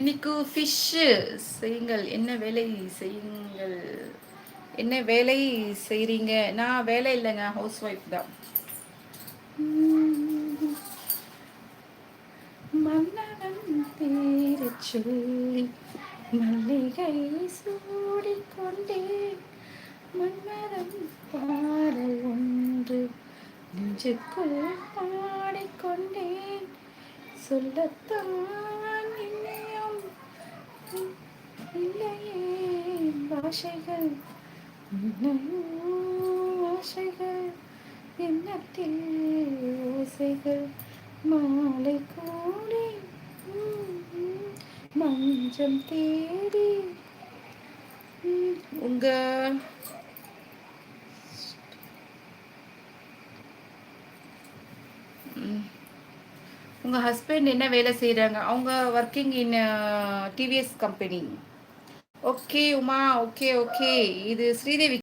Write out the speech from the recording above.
இன்னைக்கு ஃபிஷ்ஷு செய்யுங்கள். என்ன வேலை செய்யுங்கள்? என்ன வேலை செய்கிறீங்க? நான் வேலை இல்லைங்க, ஹவுஸ் ஒய்ஃப் தான். மன்னவன் பேரச் சொல்லி மல்லிகை சூடிக்கொண்டே மன்னவன் பாடல் ஒன்று நெஞ்சுக்குள் பாடிக்கொண்டேன். சொல்லத்தான் இன்னும் இல்லையே பாஷைகள், இன்னையோ ஆசைகள், எண்ணத்தில் ஓசைகள், மாலை கூடி மஞ்சம் தேடி. உங்க உங்க ஹஸ்பண்ட் என்ன வேலை செய்கிறாங்க? அவங்க working in TVS company. Okay Uma, okay okay. இது ஸ்ரீதேவி